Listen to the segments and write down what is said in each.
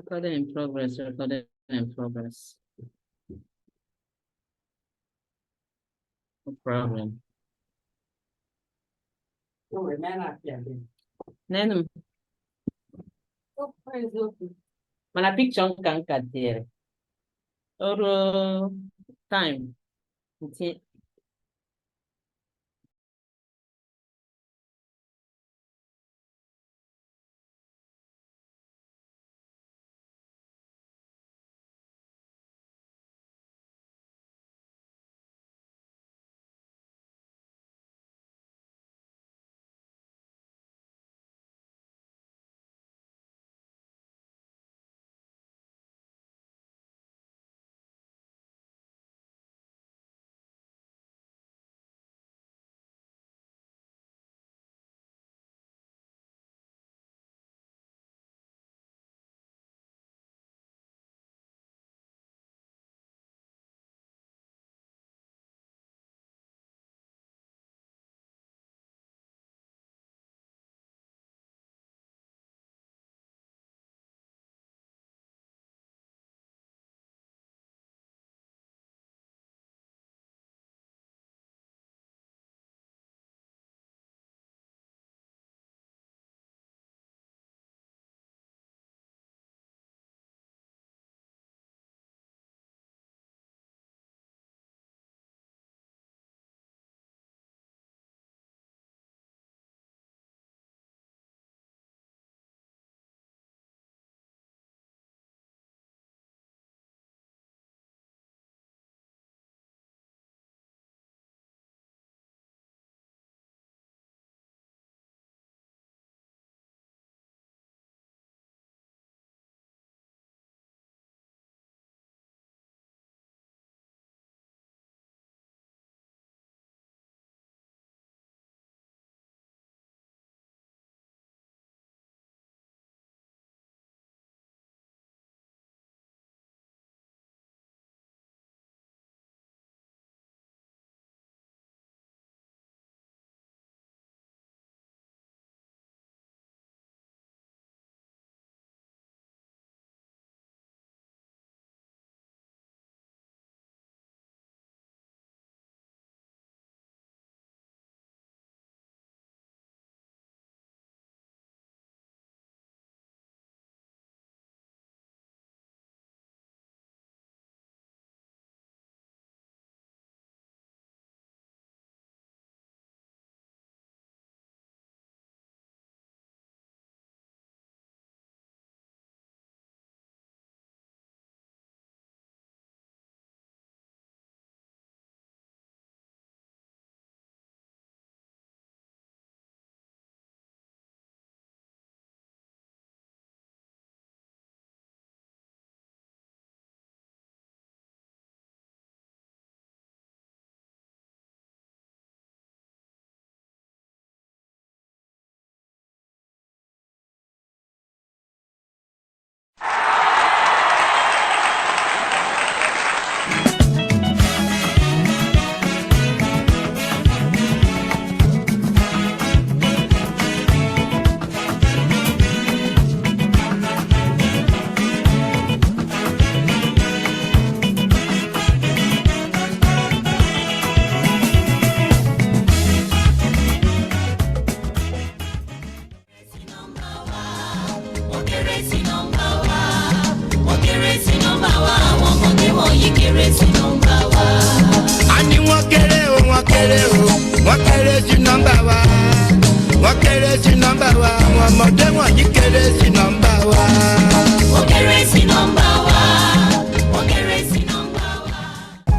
Recording in progress, recording in progress. No problem. Nenu. Mana picture can cut there. Or time.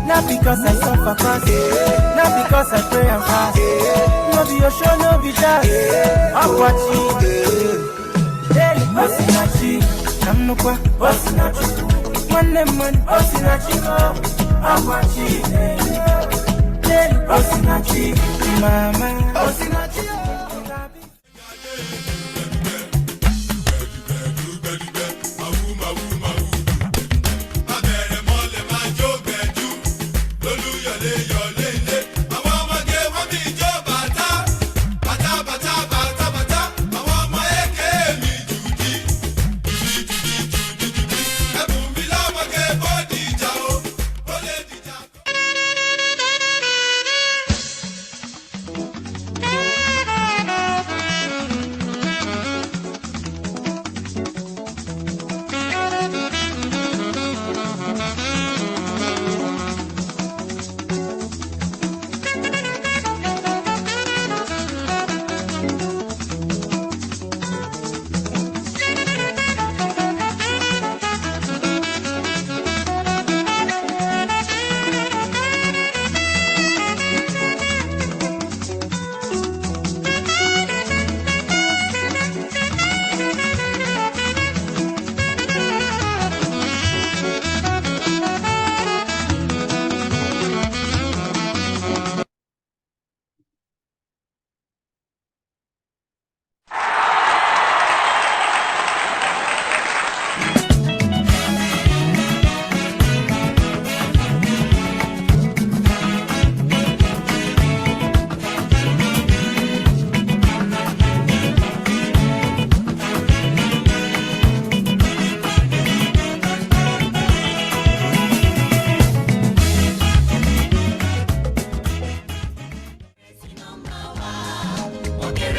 Not because I suffer fast, not because I pray and fast. No be your show, no be jazz. I'm watching. Daily Osinachi, Namnukwa, Osinachi. One name, Osinachi. I'm watching. Daily Osinachi, Mama, Osinachi.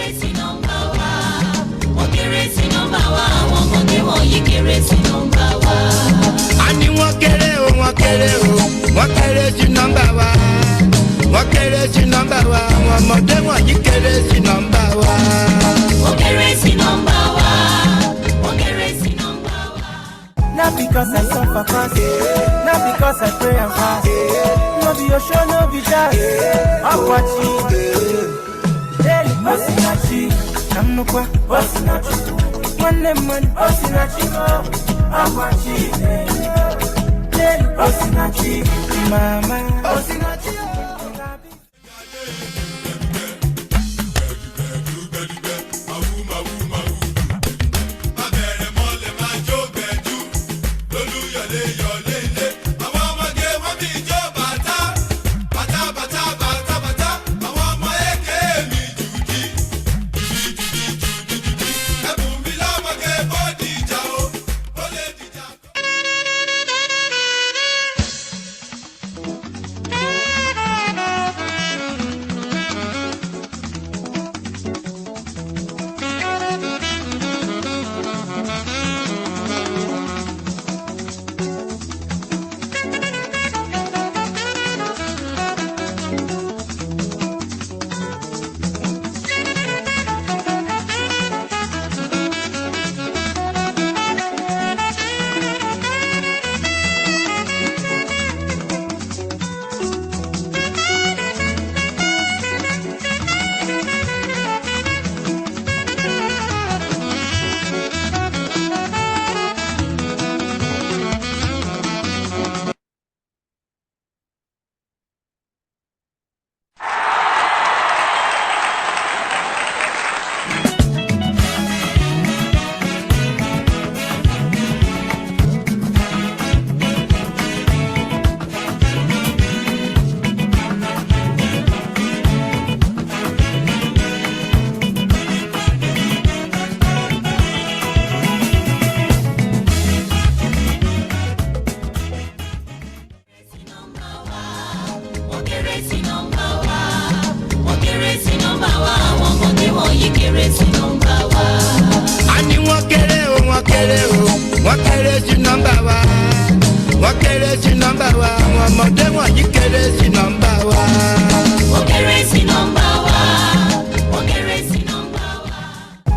kéré sí nọ́mbà wa. Wọ́n kéré sí nọ́mbà wa. Àwọn ọmọdé wọ̀nyí kéré sí nọ́mbà wa. A ní wọ́n kéré o, wọ́n kéré o. Wọ́n kéré sí nọ́mbà wa. Wọ́n kéré sí nọ́mbà wa. Àwọn ọmọdé wọ̀nyí kéré sí nọ́mbà wa. Wọ́n kéré sí nọ́mbà wa. Wọ́n kéré sí nọ́mbà wa. Not because I suffer fast, not because I pray and fast. No be your show, no be that. Akwachi, daily osinachi. Namnukwa osinachi. One man osinachi. Akwachi, daily osinachi. Mama osinachi.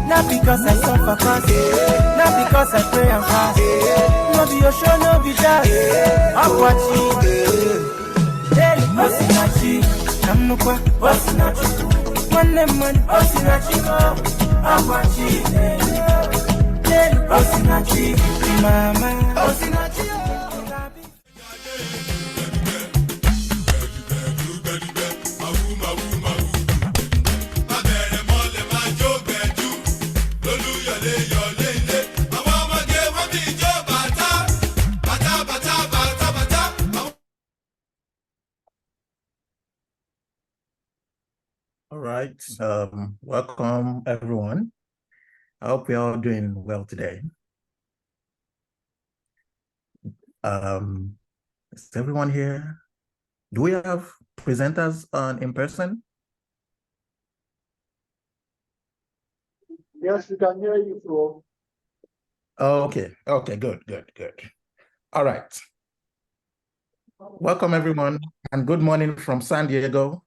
Not because I suffer fast, not because I pray and fast. No be your show, no be that. Akwachi, daily osinachi. Namnukwa osinachi. One man osinachi. Akwachi, daily osinachi. Mama osinachi. All right, welcome everyone. I hope you're all doing well today. Is everyone here? Do we have presenters in person? Yes, we can hear you, Flo. Okay, good. All right. Welcome everyone, and good morning from San Diego.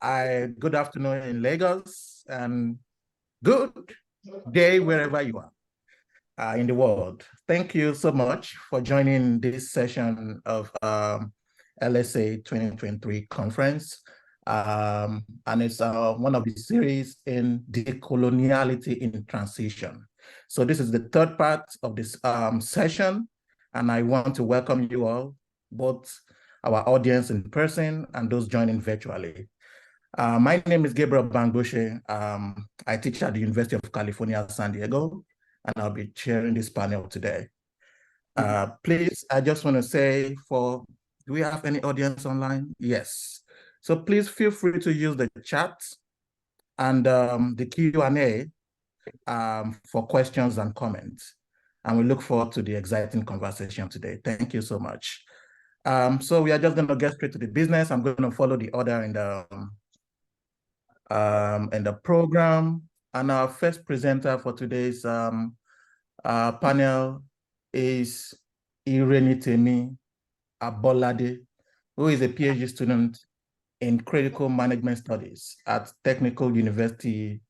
Good afternoon in Lagos, and good day wherever you are in the world. Thank you so much for joining this session of LSA 2023 conference. And it's one of the series in Decoloniality in Transition. So this is the third part of this session, and I want to welcome you all, both our audience in person and those joining virtually. My name is Gabriel Bangbushe. I teach at the University of California, San Diego, and I'll be chairing this panel today. Please, I just want to say do we have any audience online? Yes. So please feel free to use the chat and the Q&A for questions and comments. And we look forward to the exciting conversation today. Thank you so much. So we are just going to get straight to the business. I'm going to follow the order in the in the program. And our first presenter for today's panel is Irenitemi Abolade, who is a PhD student in critical management studies at Technical University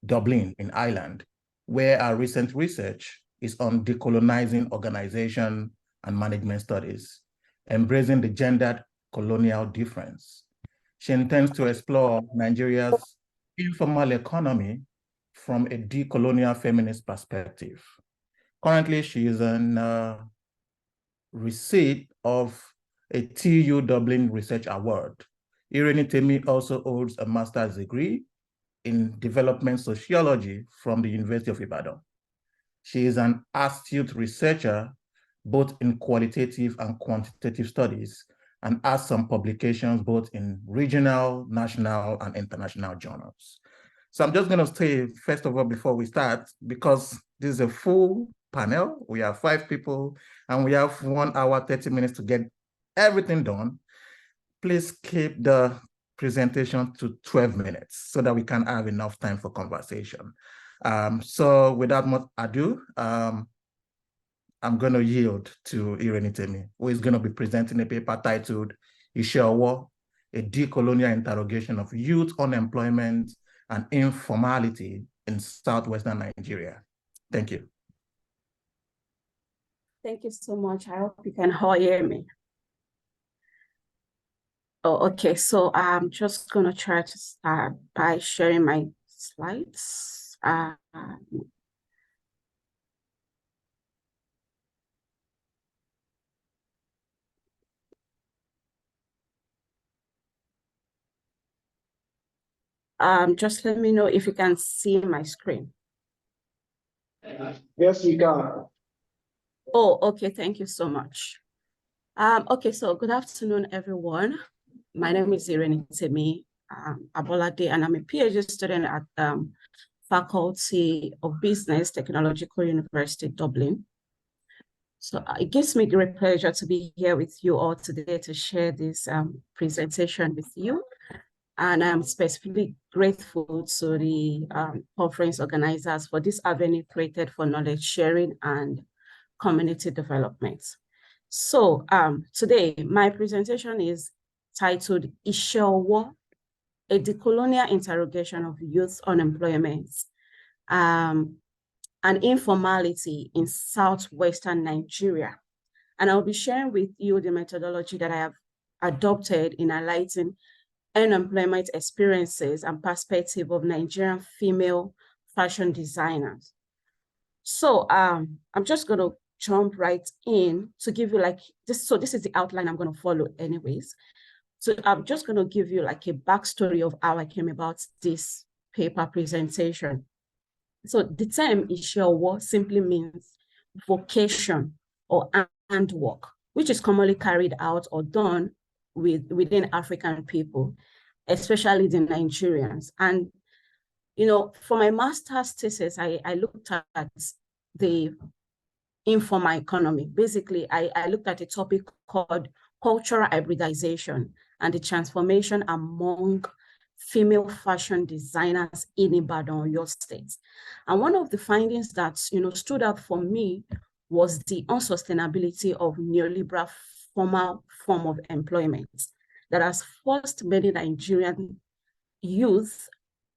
Dublin in Ireland, where our recent research is on decolonizing organization and management studies, embracing the gendered colonial difference. She intends to explore Nigeria's informal economy from a decolonial feminist perspective. Currently, she is in receipt of a TU Dublin Research Award. Irenitemi also holds a master's degree in development sociology from the University of Ibadan. She is an astute researcher, both in qualitative and quantitative studies, and has some publications both in regional, national, and international journals. So I'm just going to say, first of all, before we start, because this is a full panel, we have 5 people, and we have 1 hour, 30 minutes to get everything done. Please keep the presentation to 12 minutes so that we can have enough time for conversation. So without much ado, I'm going to yield to Irenitemi, who is going to be presenting a paper titled Isheowo, a decolonial interrogation of youth unemployment and informality in Southwestern Nigeria. Thank you. Thank you so much. I hope you can all hear me. Oh, okay. So I'm just going to try to start by sharing my slides. Just let me know if you can see my screen. Yes, we can. Oh, okay. Thank you so much. Okay, so good afternoon, everyone. My name is Irenitemi Abolade, and I'm a PhD student at Faculty of Business, Technological University, Dublin. So it gives me great pleasure to be here with you all today to share this presentation with you. And I'm specifically grateful to the conference organizers for this avenue created for knowledge sharing and community development. So today, my presentation is titled Isheowo, a decolonial interrogation of youth unemployment and informality in Southwestern Nigeria. And I'll be sharing with you the methodology that I have adopted in highlighting unemployment experiences and perspective of Nigerian female fashion designers. So I'm just going to jump right in to give you like this. So this is the outline I'm going to follow anyways. So I'm just going to give you like a backstory of how I came about this paper presentation. So the term Isheowo simply means vocation or handwork, which is commonly carried out or done within African people, especially the Nigerians. And, you know, for my master's thesis, I looked at the informal economy. Basically, I looked at a topic called cultural hybridization and the transformation among female fashion designers in Ibadan, your state. And one of the findings that stood out for me was the unsustainability of neoliberal formal form of employment that has forced many Nigerian youth,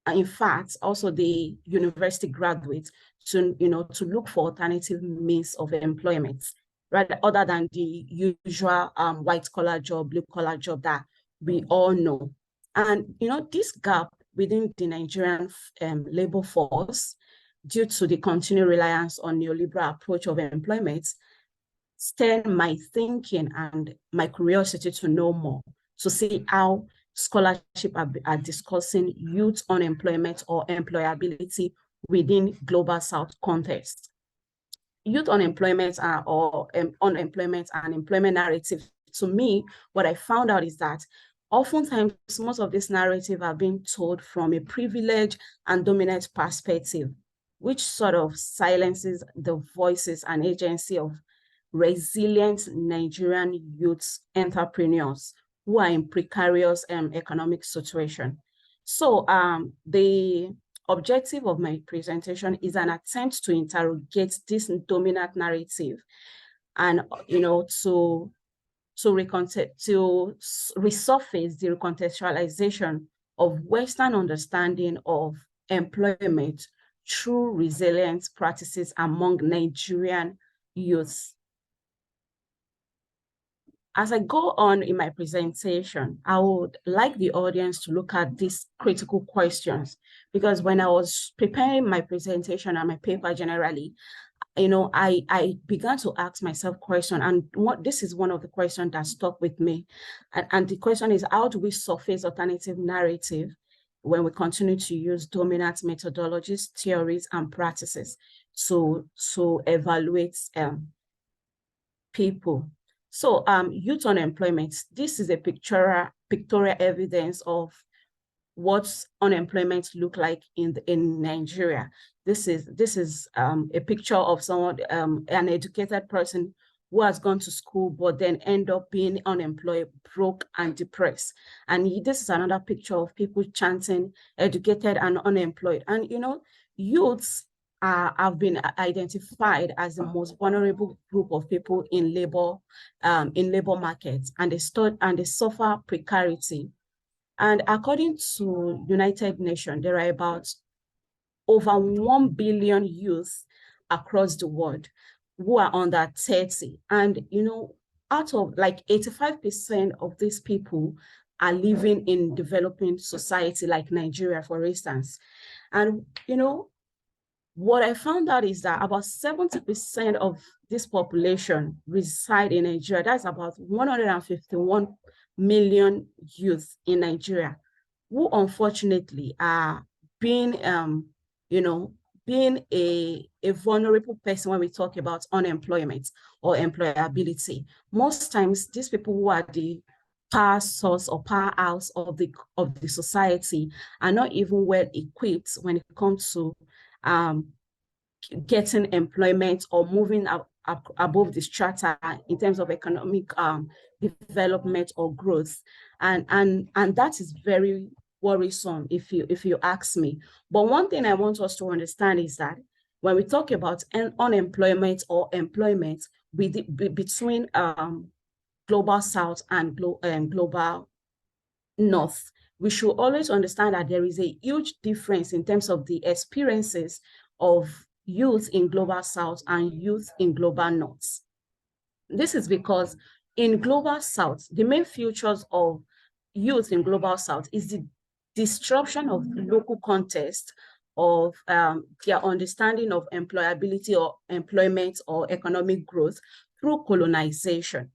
in fact, also the university graduates, to look for alternative means of employment, rather other than the usual white-collar job, blue-collar job that we all know. And this gap within the Nigerian labor force, due to the continued reliance on neoliberal approach of employment, stirred my thinking and my curiosity to know more, to see how scholarship are discussing youth unemployment or employability within Global South context. Youth unemployment unemployment and employment narrative, to me, what I found out is that oftentimes most of this narrative are being told from a privileged and dominant perspective, which sort of silences the voices and agency of resilient Nigerian youth entrepreneurs who are in precarious economic situation. So the objective of my presentation is an attempt to interrogate this dominant narrative and, to resurface the recontextualization of Western understanding of employment through resilient practices among Nigerian youth. As I go on in my presentation, I would like the audience to look at these critical questions, because when I was preparing my presentation and my paper generally, I began to ask myself questions, and this is one of the questions that stuck with me. And the question is, how do we surface alternative narrative when we continue to use dominant methodologies, theories, and practices to evaluate people? So youth unemployment, this is a pictorial evidence of what unemployment look like in Nigeria. This is a picture of someone, an educated person who has gone to school but then end up being unemployed, broke, and depressed. And this is another picture of people chanting educated and unemployed. And youths have been identified as the most vulnerable group of people in labor markets, and they suffer precarity. And according to United Nations, there are about over 1 billion youth across the world who are under 30. And, out of like 85% of these people are living in developing society like Nigeria, for instance. And, what I found out is that about 70% of this population reside in Nigeria. That's about 151 million youth in Nigeria, who unfortunately are being, being a vulnerable person when we talk about unemployment or employability. Most times, these people who are the power source or powerhouse of the society are not even well equipped when it comes to getting employment or moving up above the strata in terms of economic development or growth, and that is very worrisome if you ask me. But one thing I want us to understand is that when we talk about unemployment or employment between global South and global North, we should always understand that there is a huge difference in terms of the experiences of youth in global South and youth in global North. This is because in global South, the main features of youth in global South is the disruption of local context of their understanding of employability or employment or economic growth through colonization,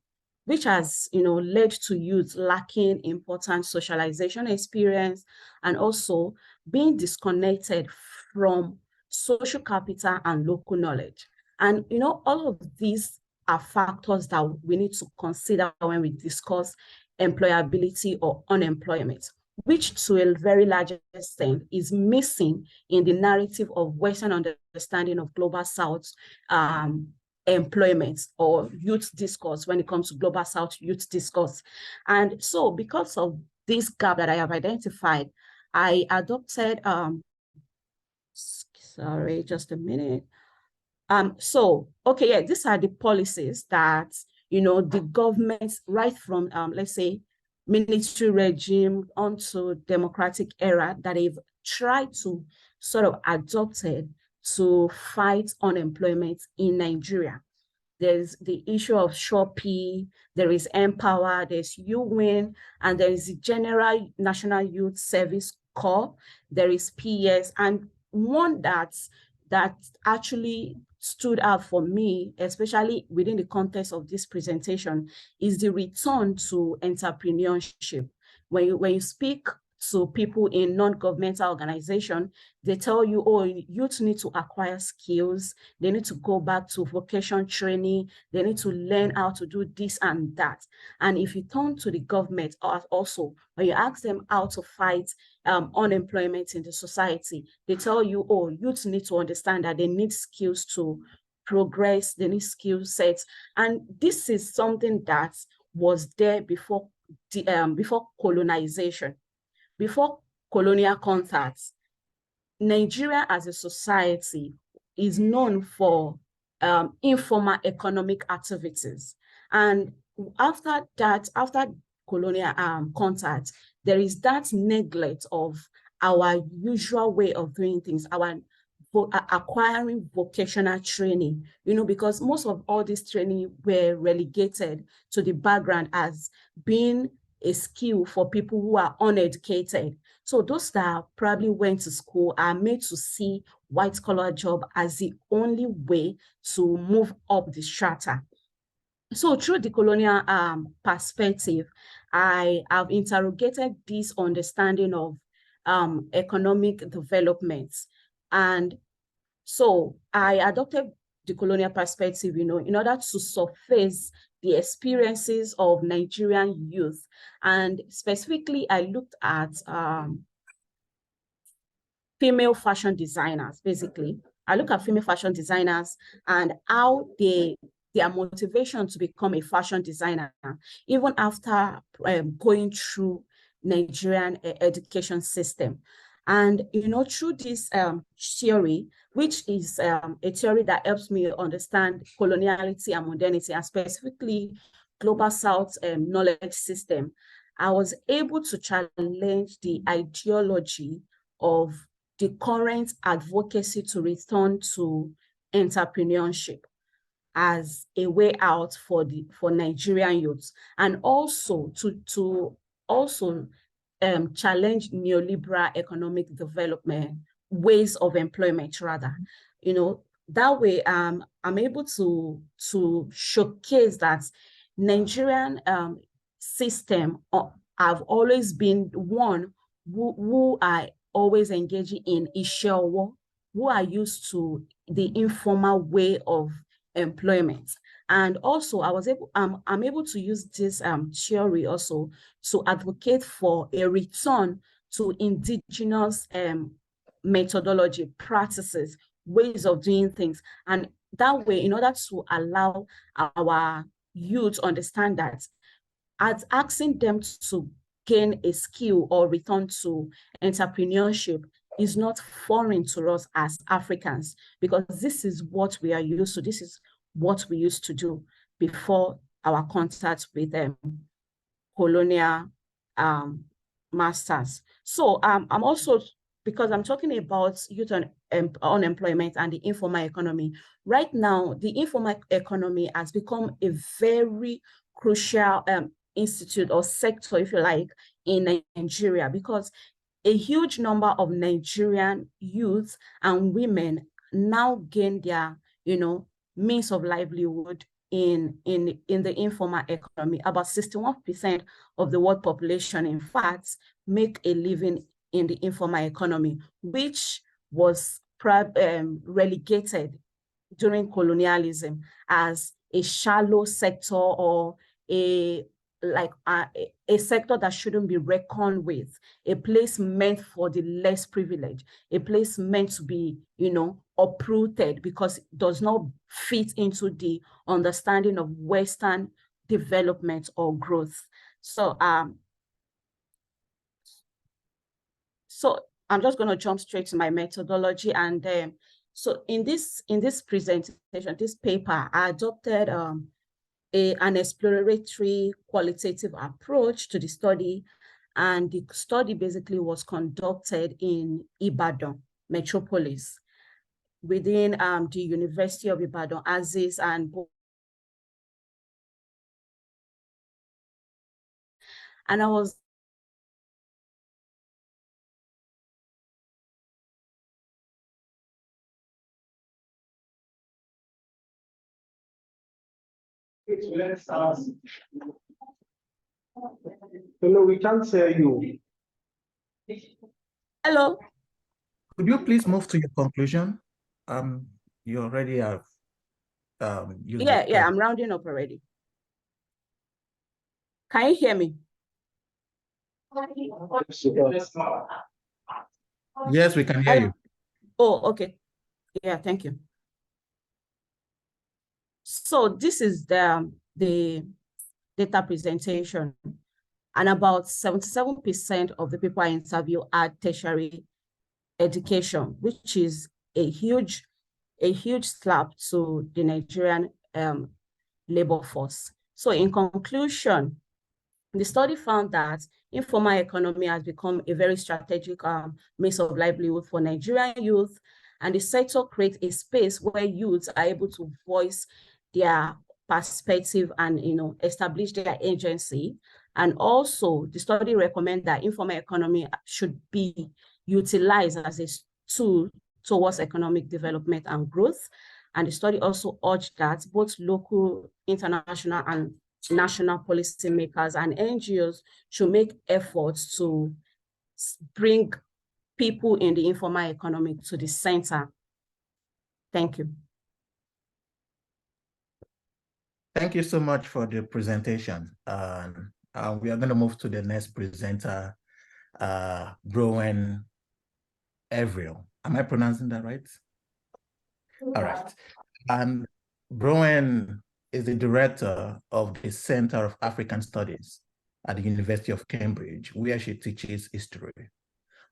which has led to youth lacking important socialization experience and also being disconnected from social capital and local knowledge. And all of these are factors that we need to consider when we discuss employability or unemployment, which to a very large extent is missing in the narrative of Western understanding of global South employment or youth discourse when it comes to global South youth discourse. And so because of this gap that I have identified, I adopted, sorry, just a minute. These are the policies that, the government, right from, let's say, military regime onto democratic era, that they've tried to sort of adopted to fight unemployment in Nigeria. There's the issue of Shopee, there is Empower, there's UWIN, and there is the General National Youth Service Corps, there is PS, and one that actually stood out for me, especially within the context of this presentation, is the return to entrepreneurship. When you speak to people in non-governmental organizations, they tell you, oh, youth need to acquire skills, they need to go back to vocation training, they need to learn how to do this and that. And if you turn to the government also, when you ask them how to fight unemployment in the society, they tell you, oh, youth need to understand that they need skills to progress, they need skill sets. And this is something that was there before colonization. Before colonial contacts, Nigeria as a society is known for informal economic activities. And after that, after colonial contact, there is that neglect of our usual way of doing things, our acquiring vocational training, because most of all this training were relegated to the background as being a skill for people who are uneducated. So those that probably went to school are made to see white-collar job as the only way to move up the strata. So through the colonial perspective, I have interrogated this understanding of economic development. And so I adopted the colonial perspective, in order to surface the experiences of Nigerian youth. And specifically, I looked at female fashion designers, basically. I look at female fashion designers and how their motivation to become a fashion designer, even after going through Nigerian education system. And, through this theory, which is a theory that helps me understand coloniality and modernity, and specifically Global South knowledge system, I was able to challenge the ideology of the current advocacy to return to entrepreneurship as a way out for Nigerian youths, and also to challenge neoliberal economic development ways of employment, rather. That way I'm able to showcase that Nigerian system have always been one who are always engaging in isheowo, who are used to the informal way of employment. And also I'm able to use this theory also to advocate for a return to indigenous methodology, practices, ways of doing things. And that way, in order to allow our youth understand that, as asking them to gain a skill or return to entrepreneurship is not foreign to us as Africans, because this is what we are used to. This is what we used to do before our contact with them, colonial masters. So I'm also, because I'm talking about youth unemployment and the informal economy, right now, the informal economy has become a very crucial institute or sector, if you like, in Nigeria, because a huge number of Nigerian youth and women now gain their, means of livelihood in the informal economy. About 61% of the world population, in fact, make a living in the informal economy, which was relegated during colonialism as a shallow sector, or a sector that shouldn't be reckoned with, a place meant for the less privileged, a place meant to be, uprooted because it does not fit into the understanding of Western development or growth. So I'm just going to jump straight to my methodology. And so in this presentation, this paper, I adopted an exploratory qualitative approach to the study. And the study basically was conducted in Ibadan metropolis, within the University of Ibadan, Aziz and I was Hello, we can't hear you. Hello. Could you please move to your conclusion? You already have used Yeah, I'm rounding up already. Can you hear me? Yes, we can hear you. Oh, okay. Yeah, thank you. So this is the data presentation. And about 77% of the people I interview had tertiary education, which is a huge slap to the Nigerian labor force. So in conclusion, the study found that informal economy has become a very strategic means of livelihood for Nigerian youth, and the sector creates a space where youths are able to voice their perspective and establish their agency. And also, the study recommends that informal economy should be utilized as a tool towards economic development and growth. And the study also urged that both local, international, and national policymakers and NGOs should make efforts to bring people in the informal economy to the center. Thank you. Thank you so much for the presentation. We are going to move to the next presenter, Browen Avril. Am I pronouncing that right? All right. And Browen is the director of the Center of African Studies at the University of Cambridge, where she teaches history.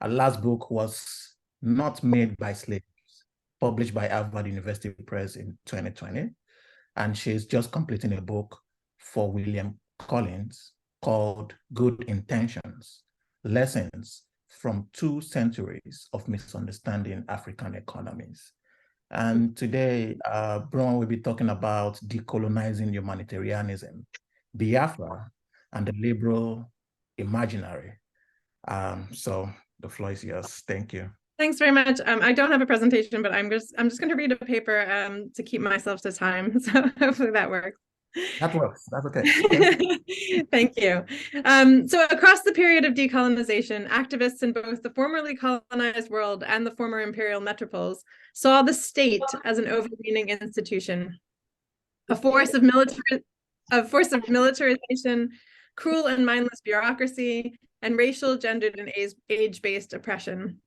Her last book was Not Made by Slaves, published by Harvard University Press in 2020. And she's just completing a book for William Collins called Good Intentions, Lessons from 2 Centuries of Misunderstanding African Economies. And today, Browen will be talking about decolonizing humanitarianism, Biafra, and the liberal imaginary. So the floor is yours. Thank you. Thanks very much. I don't have a presentation, but I'm just going to read a paper to keep myself to time. So hopefully that works. That works. That's okay. Thank you. So across the period of decolonization, activists in both the formerly colonized world and the former imperial metropoles saw the state as an overweening institution, a force of militarization, cruel and mindless bureaucracy, and racial, gendered, and age-based oppression.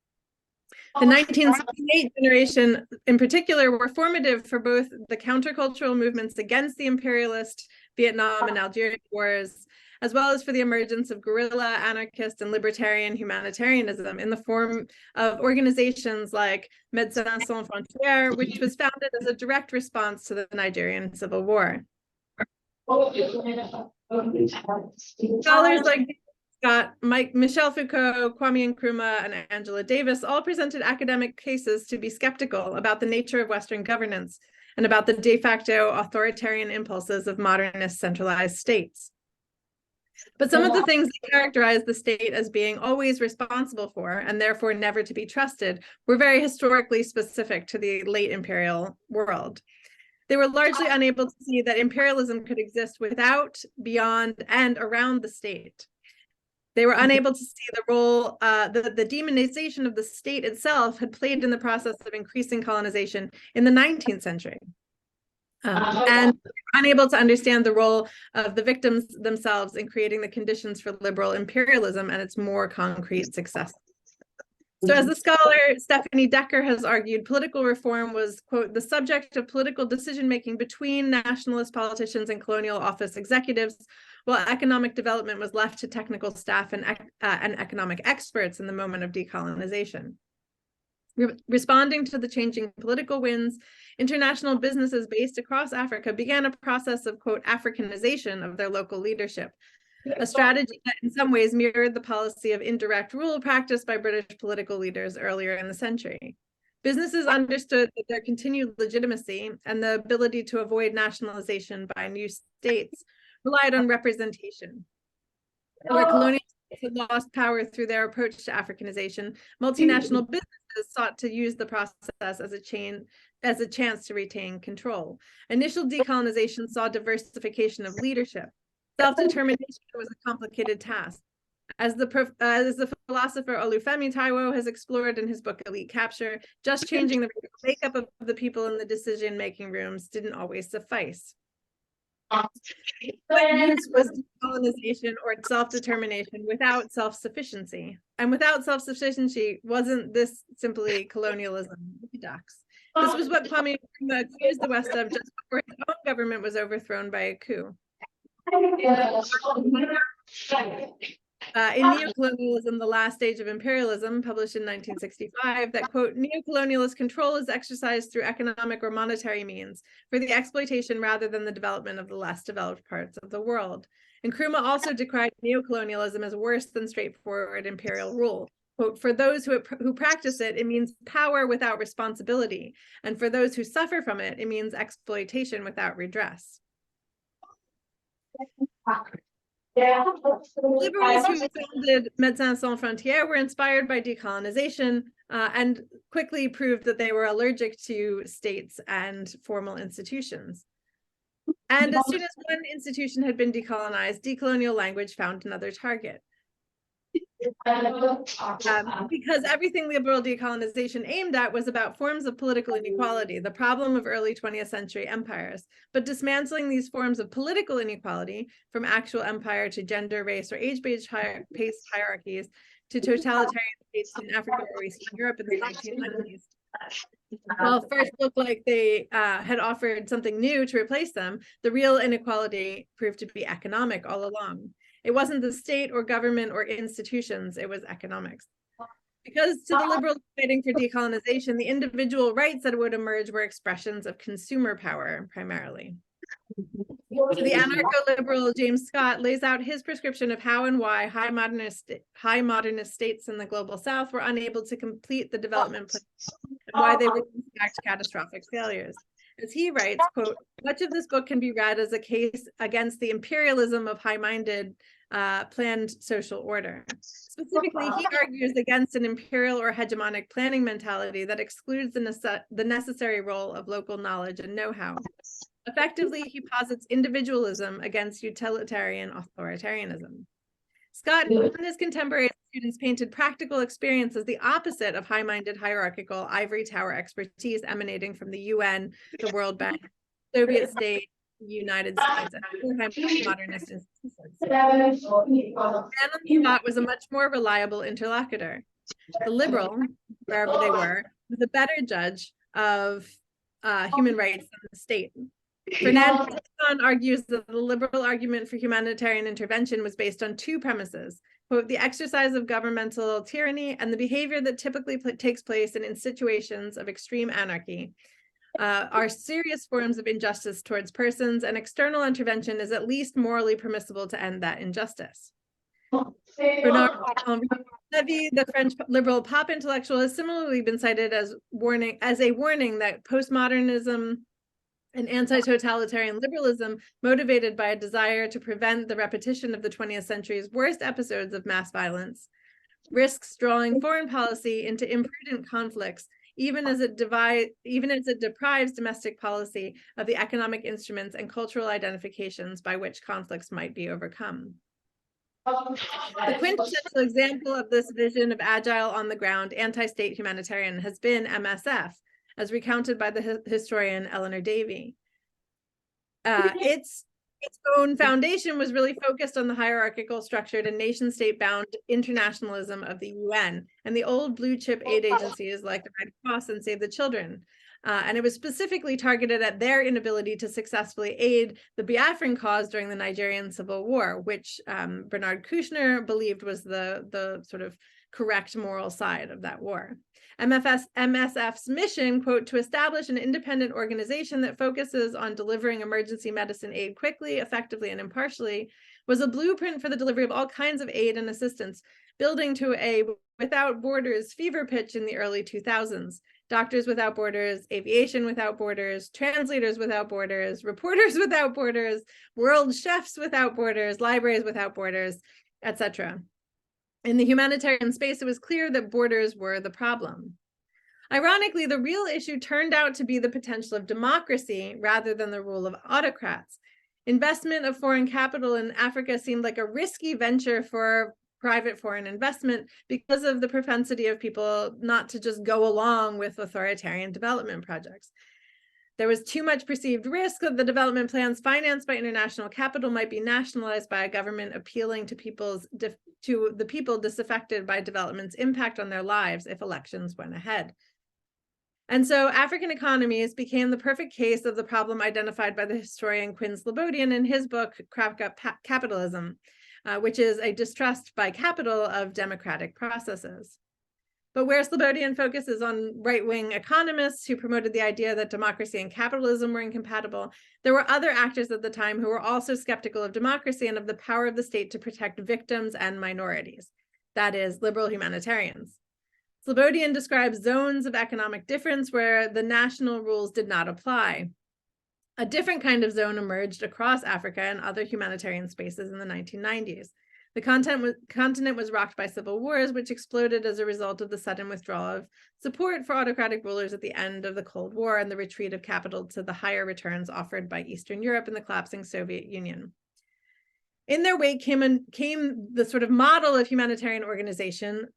The 1968 generation in particular were formative for both the countercultural movements against the imperialist Vietnam and Algerian wars, as well as for the emergence of guerrilla, anarchist, and libertarian humanitarianism in the form of organizations like Médecins Sans Frontières, which was founded as a direct response to the Nigerian Civil War. Scholars like Michel Foucault, Kwame Nkrumah, and Angela Davis all presented academic cases to be skeptical about the nature of Western governance and about the de facto authoritarian impulses of modernist centralized states. But some of the things that characterize the state as being always responsible for, and therefore never to be trusted, were very historically specific to the late imperial world. They were largely unable to see that imperialism could exist without, beyond, and around the state. They were unable to see the role the demonization of the state itself had played in the process of increasing colonization in the 19th century. And unable to understand the role of the victims themselves in creating the conditions for liberal imperialism and its more concrete success. So as the scholar Stephanie Decker has argued, political reform was, quote, the subject of political decision-making between nationalist politicians and colonial office executives, while economic development was left to technical staff and economic experts in the moment of decolonization. Responding to the changing political winds, international businesses based across Africa began a process of, quote, Africanization of their local leadership, a strategy that in some ways mirrored the policy of indirect rule practiced by British political leaders earlier in the century. Businesses understood that their continued legitimacy and the ability to avoid nationalization by new states relied on representation. Where colonial states had lost power through their approach to Africanization, multinational businesses sought to use the process as a chance to retain control. Initial decolonization saw diversification of leadership. Self-determination was a complicated task. As the philosopher Olufemi Taiwo has explored in his book Elite Capture, just changing the makeup of the people in the decision-making rooms didn't always suffice. What use was decolonization or self-determination without self-sufficiency? And without self-sufficiency, wasn't this simply colonialism? This was what Kwame Nkrumah accused the West of just before his own government was overthrown by a coup. In Neocolonialism, The Last Stage of Imperialism, published in 1965, that, quote, neocolonialist control is exercised through economic or monetary means for the exploitation rather than the development of the less developed parts of the world. And Nkrumah also decried neocolonialism as worse than straightforward imperial rule. Quote, for those who practice it, it means power without responsibility. And for those who suffer from it, it means exploitation without redress. Liberals who founded Médecins Sans Frontières were inspired by decolonization and quickly proved that they were allergic to states and formal institutions. And as soon as one institution had been decolonized, decolonial language found another target. Because everything liberal decolonization aimed at was about forms of political inequality, the problem of early 20th century empires. But dismantling these forms of political inequality, from actual empire to gender, race, or age-based hierarchies, to totalitarian states in Africa or Eastern Europe in the 1990s, well, first looked like they had offered something new to replace them, the real inequality proved to be economic all along. It wasn't the state or government or institutions, it was economics. Because to the liberals fighting for decolonization, the individual rights that would emerge were expressions of consumer power, primarily. The anarcho-liberal James Scott lays out his prescription of how and why high modernist states in the global South were unable to complete the development plan and why they were in fact catastrophic failures. As he writes, quote, much of this book can be read as a case against the imperialism of high-minded planned social order. Specifically, he argues against an imperial or hegemonic planning mentality that excludes the necessary role of local knowledge and know-how. Effectively, he posits individualism against utilitarian authoritarianism. Scott and his contemporary students painted practical experience as the opposite of high-minded hierarchical ivory tower expertise emanating from the UN, the World Bank, Soviet state, United States, and other modernist institutions. Bannon Scott was a much more reliable interlocutor. The liberal, wherever they were, was a better judge of human rights than the state. Fernando argues that the liberal argument for humanitarian intervention was based on two premises: quote, the exercise of governmental tyranny and the behavior that typically takes place in situations of extreme anarchy are serious forms of injustice towards persons, and external intervention is at least morally permissible to end that injustice. Bernard Levy, the French liberal pop intellectual, has similarly been cited as a warning that postmodernism and anti-totalitarian liberalism, motivated by a desire to prevent the repetition of the 20th century's worst episodes of mass violence, risks drawing foreign policy into imprudent conflicts, even as it deprives domestic policy of the economic instruments and cultural identifications by which conflicts might be overcome. The quintessential example of this vision of agile, on-the-ground, anti-state humanitarian has been MSF, as recounted by the historian Eleanor Davey. Its own foundation was really focused on the hierarchical, structured, and nation-state-bound internationalism of the UN and the old blue-chip aid agencies like the Red Cross and Save the Children. And it was specifically targeted at their inability to successfully aid the Biafran cause during the Nigerian Civil War, which Bernard Kouchner believed was the sort of correct moral side of that war. MSF's mission, quote, to establish an independent organization that focuses on delivering emergency medicine aid quickly, effectively, and impartially, was a blueprint for the delivery of all kinds of aid and assistance, building to a without borders fever pitch in the early 2000s. Doctors Without Borders, Aviation Without Borders, Translators Without Borders, Reporters Without Borders, World Chefs Without Borders, Libraries Without Borders, etc. In the humanitarian space, it was clear that borders were the problem. Ironically, the real issue turned out to be the potential of democracy rather than the rule of autocrats. Investment of foreign capital in Africa seemed like a risky venture for private foreign investment because of the propensity of people not to just go along with authoritarian development projects. There was too much perceived risk that the development plans financed by international capital might be nationalized by a government appealing to the people disaffected by development's impact on their lives if elections went ahead. And so African economies became the perfect case of the problem identified by the historian Quinn Slobodian in his book, Crack Up Capitalism. which is a distrust by capital of democratic processes. But where Slobodian focuses on right-wing economists who promoted the idea that democracy and capitalism were incompatible, there were other actors at the time who were also skeptical of democracy and of the power of the state to protect victims and minorities, that is, liberal humanitarians. Slobodian describes zones of economic difference where the national rules did not apply. A different kind of zone emerged across Africa and other humanitarian spaces in the 1990s. The continent was rocked by civil wars, which exploded as a result of the sudden withdrawal of support for autocratic rulers at the end of the Cold War and the retreat of capital to the higher returns offered by Eastern Europe and the collapsing Soviet Union. In their wake came the sort of model of humanitarian organization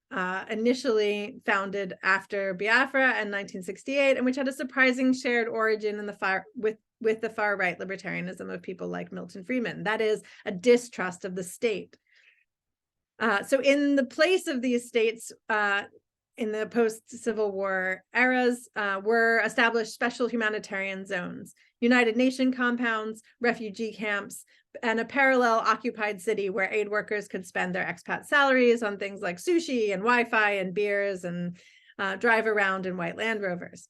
initially founded after Biafra in 1968, and which had a surprising shared origin in with the far-right libertarianism of people like Milton Friedman. That is, a distrust of the state. So in the place of these states in the post-Civil War eras were established special humanitarian zones, United Nations compounds, refugee camps, and a parallel occupied city where aid workers could spend their expat salaries on things like sushi and Wi-Fi and beers and drive around in white Land Rovers.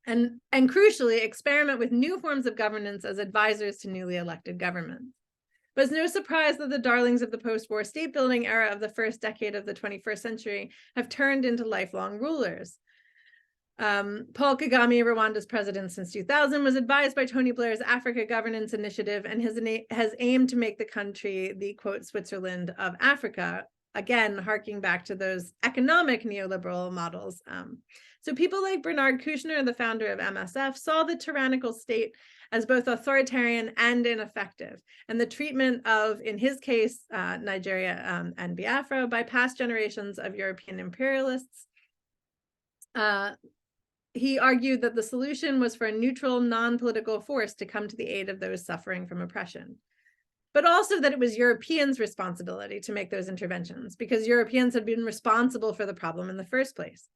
And crucially, experiment with new forms of governance as advisors to newly elected governments. But it's no surprise that the darlings of the post-war state-building era of the first decade of the 21st century have turned into lifelong rulers. Paul Kagame, Rwanda's president since 2000, was advised by Tony Blair's Africa Governance Initiative and has aimed to make the country the, quote, Switzerland of Africa, again, harking back to those economic neoliberal models. So people like Bernard Kouchner, the founder of MSF, saw the tyrannical state as both authoritarian and ineffective. And the treatment of, in his case, Nigeria and Biafra by past generations of European imperialists. He argued that the solution was for a neutral, non-political force to come to the aid of those suffering from oppression. But also that it was Europeans' responsibility to make those interventions because Europeans had been responsible for the problem in the first place.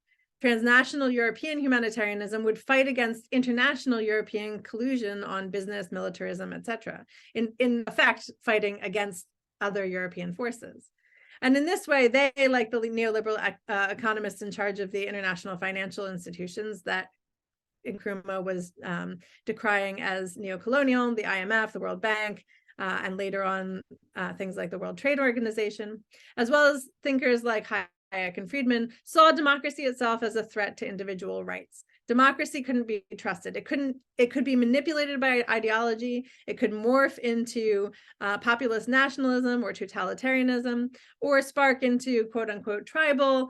Transnational European humanitarianism would fight against international European collusion on business, militarism, etc. In effect, fighting against other European forces. And in this way, they, like the neoliberal economists in charge of the international financial institutions that Nkrumah was decrying as neocolonial, the IMF, the World Bank, and later on things like the World Trade Organization, as well as thinkers like Hayek and Friedman, saw democracy itself as a threat to individual rights. Democracy couldn't be trusted. It could be manipulated by ideology. It could morph into populist nationalism or totalitarianism, or spark into quote unquote tribal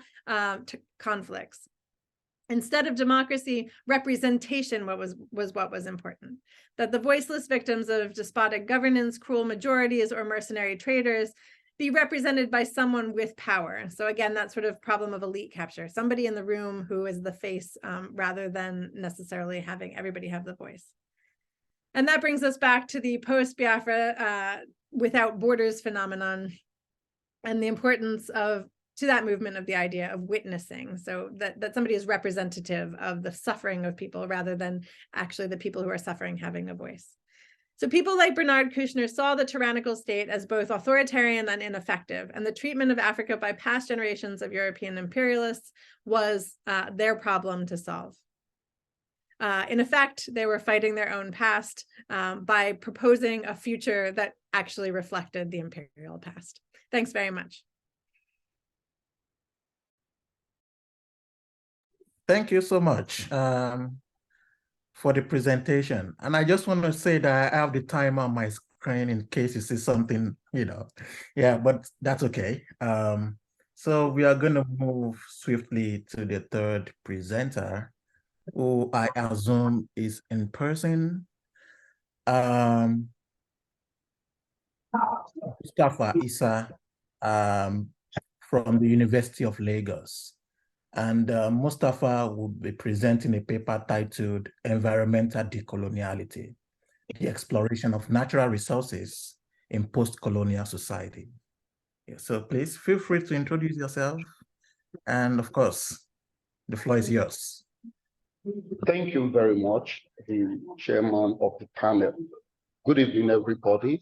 conflicts. Instead of democracy, representation was what was important. That the voiceless victims of despotic governance, cruel majorities, or mercenary traders be represented by someone with power. So again, that sort of problem of elite capture, somebody in the room who is the face rather than necessarily having everybody have the voice. And that brings us back to the post-Biafra without borders phenomenon and the importance to that movement of the idea of witnessing. So that somebody is representative of the suffering of people rather than actually the people who are suffering having a voice. So people like Bernard Kouchner saw the tyrannical state as both authoritarian and ineffective, and the treatment of Africa by past generations of European imperialists was their problem to solve. In effect, they were fighting their own past by proposing a future that actually reflected the imperial past. Thanks very much. Thank you so much for the presentation. And I just want to say that I have the timer on my screen in case you see something, yeah, but that's okay. So we are going to move swiftly to the third presenter, who I assume is in person. Mustafa Issa from the University of Lagos. And Mustafa will be presenting a paper titled Environmental Decoloniality, the Exploration of Natural Resources in Post-Colonial Society. Yeah, so please feel free to introduce yourself. And of course, the floor is yours. Thank you very much, the chairman of the panel. Good evening, everybody.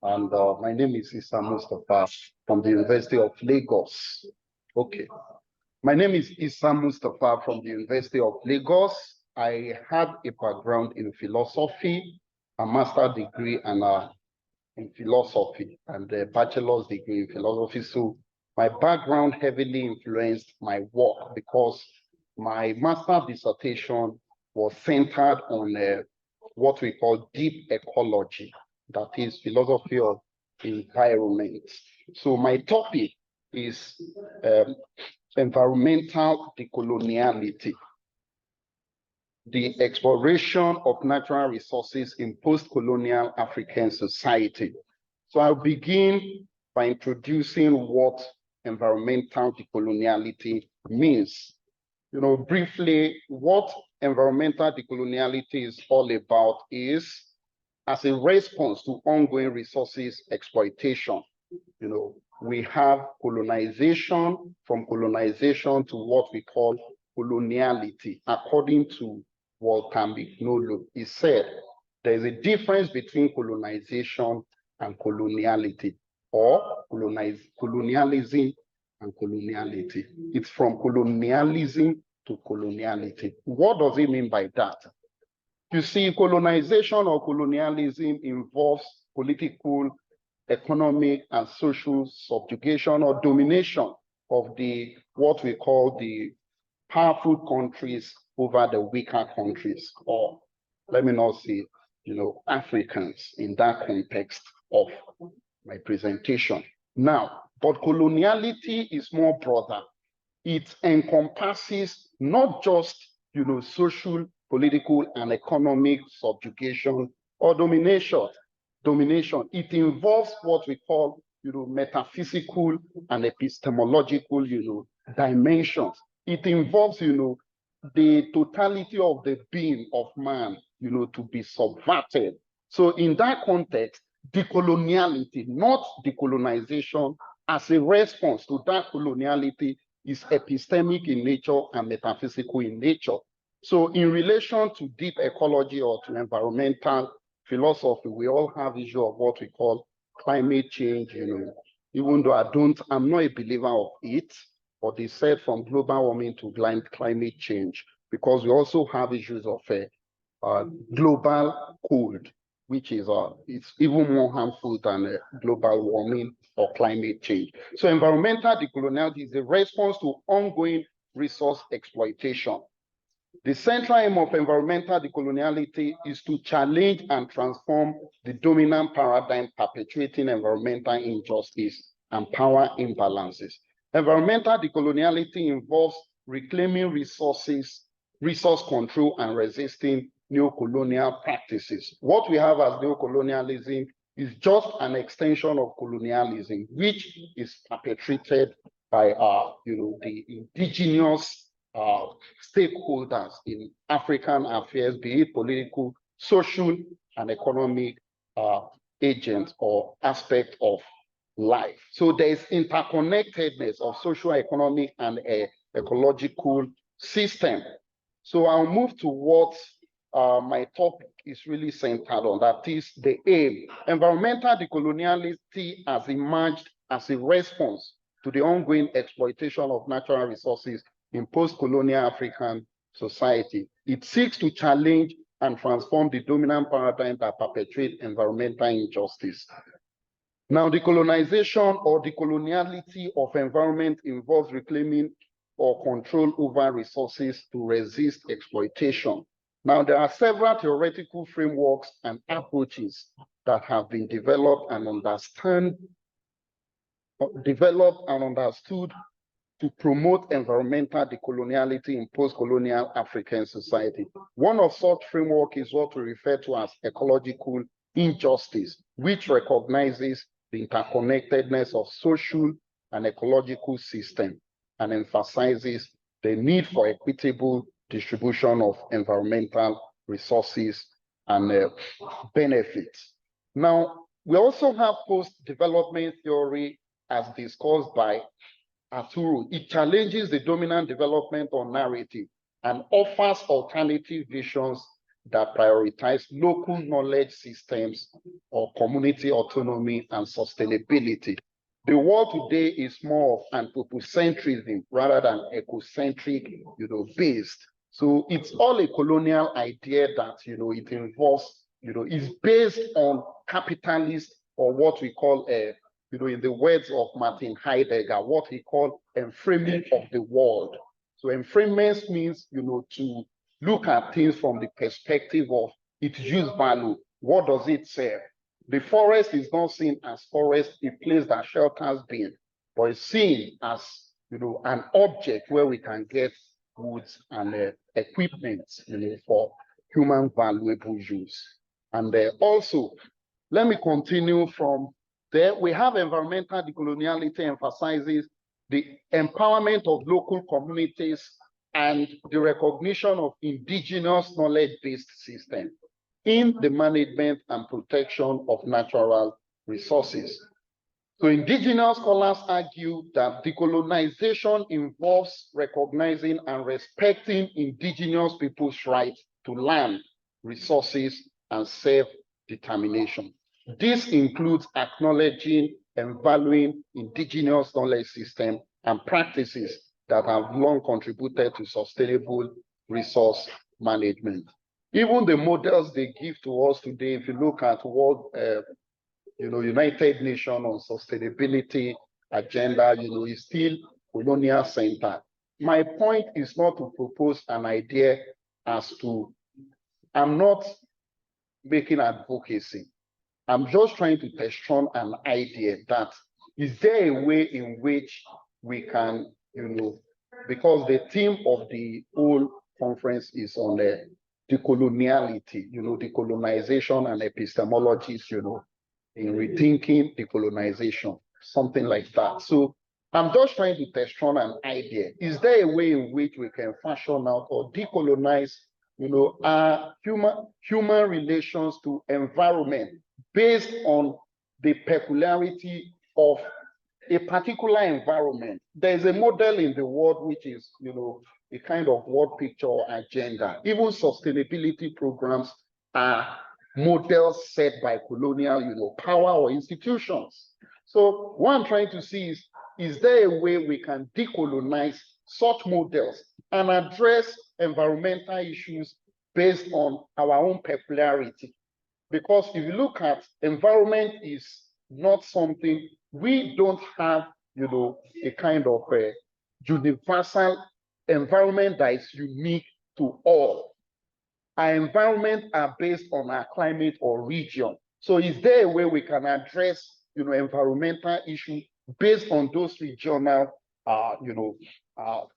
And my name is Issa Mustafa from the University of Lagos. Okay. My name is Issa Mustafa from the University of Lagos. I had a background in philosophy, a master's degree in philosophy, and a bachelor's degree in philosophy. So my background heavily influenced my work because my master's dissertation was centered on what we call deep ecology, that is philosophy of environment. So my topic is environmental decoloniality, the exploration of natural resources in post-colonial African society. So I'll begin by introducing what environmental decoloniality means. You know, briefly, what environmental decoloniality is all about is as a response to ongoing resources exploitation. You know, we have colonization, from colonization to what we call coloniality. According to Walter Mignolo, he said there is a difference between colonization and coloniality, or colonialism and coloniality. It's from colonialism to coloniality. What does it mean by that? You see, colonization or colonialism involves political, economic, and social subjugation or domination of the what we call the powerful countries over the weaker countries, or let me not say, you know, Africans in that context of my presentation. Now, but coloniality is more broader. It encompasses not just, you know, social, political, and economic subjugation or domination. It involves what we call, you know, metaphysical and epistemological, you know, dimensions. It involves, you know, the totality of the being of man, you know, to be subverted. So in that context, decoloniality, not decolonization, as a response to that coloniality is epistemic in nature and metaphysical in nature. So in relation to deep ecology or to environmental philosophy, we all have issue of what we call climate change, you know, even though I'm not a believer of it, but they said from global warming to climate change, because we also have issues of global cold, which is it's even more harmful than global warming or climate change. So environmental decoloniality is a response to ongoing resource exploitation. The central aim of environmental decoloniality is to challenge and transform the dominant paradigm perpetuating environmental injustice and power imbalances. Environmental decoloniality involves reclaiming resources, resource control, and resisting neo-colonial practices. What we have as neo-colonialism is just an extension of colonialism, which is perpetrated by you know, the indigenous stakeholders in African affairs, be it political, social, and economic agents or aspect of life. So there is interconnectedness of social, economic, and ecological system. So I'll move to what my topic is really centered on, that is the aim. Environmental decoloniality has emerged as a response to the ongoing exploitation of natural resources in post-colonial African society. It seeks to challenge and transform the dominant paradigm that perpetuates environmental injustice. Now, decolonization or decoloniality of environment involves reclaiming or control over resources to resist exploitation. Now, there are several theoretical frameworks and approaches that have been developed and understood to promote environmental decoloniality in post-colonial African society. One of such framework is what we refer to as ecological injustice, which recognizes the interconnectedness of social and ecological systems and emphasizes the need for equitable distribution of environmental resources and benefits. Now, we also have post-development theory as discussed by Arturo. It challenges the dominant development or narrative and offers alternative visions that prioritize local knowledge systems or community autonomy and sustainability. The world today is more of anthropocentrism rather than ecocentric, based. So it's all a colonial idea that, it involves, is based on capitalist, or what we call, in the words of Martin Heidegger, what he called enframing of the world. So enframement means, to look at things from the perspective of its use value. What does it serve? The forest is not seen as forest, a place that shelters being, but it's seen as, an object where we can get goods and equipment, for human valuable use. And also, let me continue from there. We have environmental decoloniality emphasizes the empowerment of local communities and the recognition of indigenous knowledge-based systems in the management and protection of natural resources. So indigenous scholars argue that decolonization involves recognizing and respecting indigenous people's right to land, resources, and self-determination. This includes acknowledging and valuing indigenous knowledge systems and practices that have long contributed to sustainable resource management. Even the models they give to us today, if you look at World, United Nations on sustainability agenda, is still colonial centered. My point is not to propose an idea as to, I'm not making advocacy. I'm just trying to test on an idea that, is there a way in which we can, because the theme of the whole conference is on the decoloniality, decolonization and epistemologies, in rethinking decolonization, something like that. So I'm just trying to test on an idea. Is there a way in which we can fashion out or decolonize, our human relations to environment based on the peculiarity of a particular environment? There's a model in the world which is, a kind of world picture or agenda. Even sustainability programs are models set by colonial, power or institutions. So what I'm trying to see is there a way we can decolonize such models and address environmental issues based on our own peculiarity? Because if you look at environment is not something, we don't have, a kind of a universal environment that is unique to all. Our environment are based on our climate or region. So is there a way we can address, environmental issues based on those regional,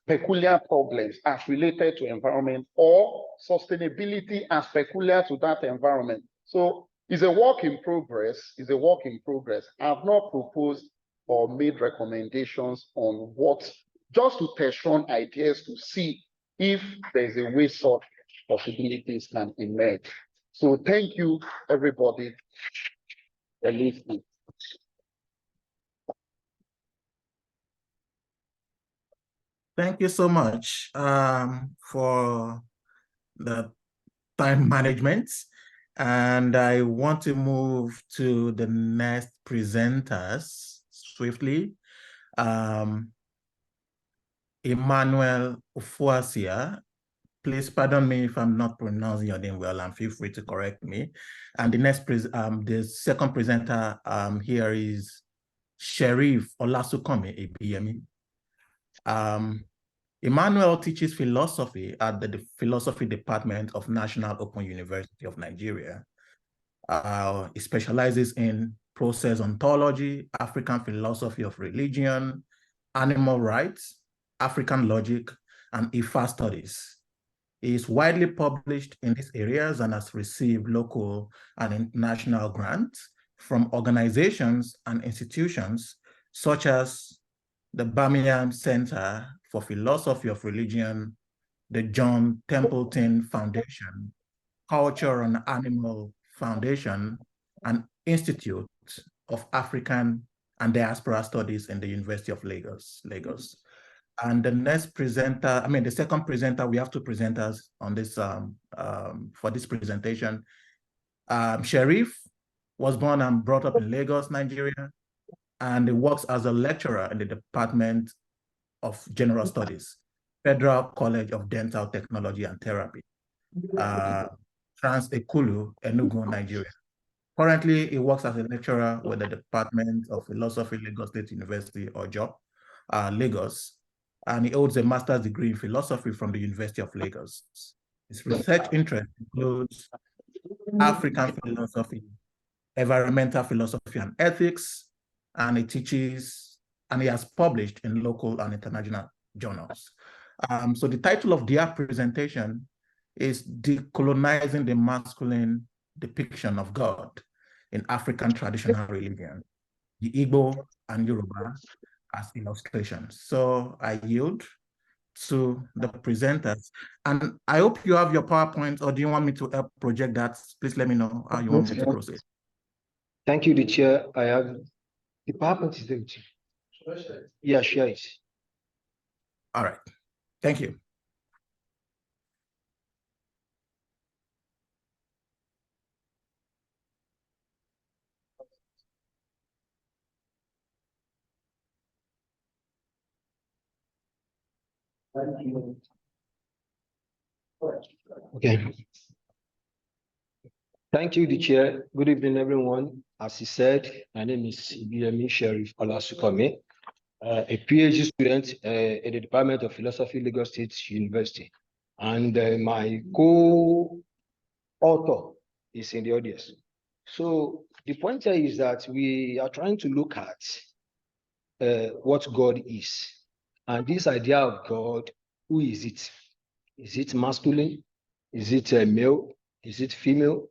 peculiar problems as related to environment, or sustainability as peculiar to that environment? So it's a work in progress. It's a work in progress. I've not proposed or made recommendations on what, just to test on ideas to see if there's a way such possibilities can emerge. So thank you, everybody, for listening. Thank you so much for the time management. And I want to move to the next presenters swiftly. Emmanuel Ufuasia, please pardon me if I'm not pronouncing your name well, and feel free to correct me. And the next, the second presenter here is Sheriff Olasukome Ebiyemi. Emmanuel teaches philosophy at the Philosophy Department of National Open University of Nigeria. He specializes in process ontology, African philosophy of religion, animal rights, African logic, and Ifa studies. He is widely published in these areas and has received local and international grants from organizations and institutions such as the Birmingham Center for Philosophy of Religion, the John Templeton Foundation, Culture and Animal Foundation, and Institute of African and Diaspora Studies in the University of Lagos. And the next presenter, the second presenter, we have two presenters on this for this presentation. Sharif was born and brought up in Lagos, Nigeria, and he works as a lecturer in the Department of General Studies, Federal College of Dental Technology and Therapy, Trans Ekulu, Enugu, Nigeria. Currently, he works as a lecturer with the Department of Philosophy, Lagos State University, or JOP, Lagos, and he holds a master's degree in philosophy from the University of Lagos. His research interest includes African philosophy, environmental philosophy and ethics, and he teaches, and he has published in local and international journals. So the title of their presentation is Decolonizing the Masculine Depiction of God in African Traditional Religion, the Igbo and Yoruba as illustrations. So I yield to the presenters. And I hope you have your PowerPoint, or do you want me to help project that? Please let me know how you want me to proceed. Thank you, the chair. I have the PowerPoint is there. Yeah, share it. All right. Thank you. Okay. Thank you, the chair. Good evening, everyone. As he said, my name is Ibiyemi Sheriff Olasukome, a PhD student in the Department of Philosophy, Lagos State University. And my co-author is in the audience. So the point here is that we are trying to look at what God is. And this idea of God, who is it? Is it masculine? Is it male? Is it female?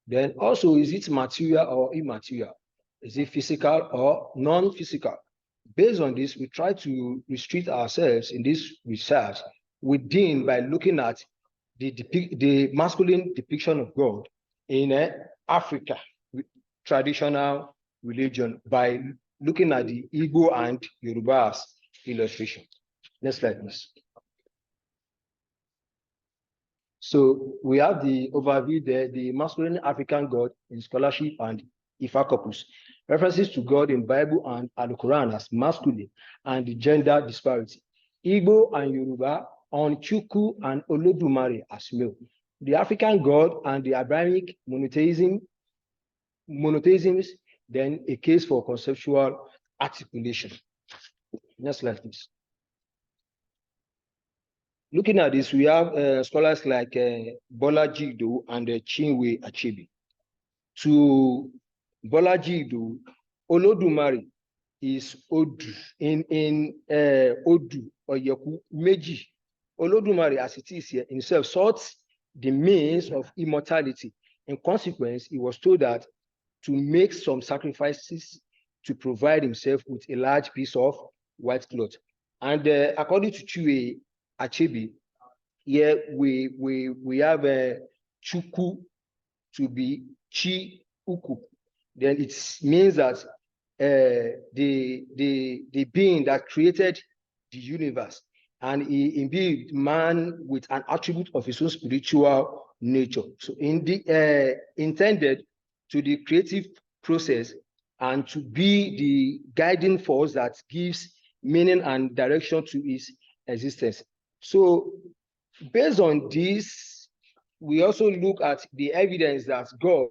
Then also, is it material or immaterial? Is it physical or non-physical? Based on this, we try to restrict ourselves in this research within by looking at the masculine depiction of God in Africa, traditional religion, by looking at the Igbo and Yoruba's illustration. Next slide, please. So we have the overview there, the masculine African God in scholarship and Ifa corpus. References to God in Bible and Al-Quran as masculine and the gender disparity. Igbo and Yoruba on Chukwu and Olodumare as male. The African God and the Abrahamic monotheisms, then a case for conceptual articulation. Next slide, please. Looking at this, we have scholars like Bolaji Idowu and Chinwe Achebe. To Bolaji Idowu, Olodumare is Odu in Odu or Yoku Meji. Olodumare, as it is here, himself sought the means of immortality. In consequence, he was told that to make some sacrifices to provide himself with a large piece of white cloth. And according to Chinwe Achebe, here we have Chukwu to be Chi Uku. Then it means that the being that created the universe, and he imbued man with an attribute of his own spiritual nature. So in the intended to the creative process and to be the guiding force that gives meaning and direction to his existence. So based on this, we also look at the evidence that God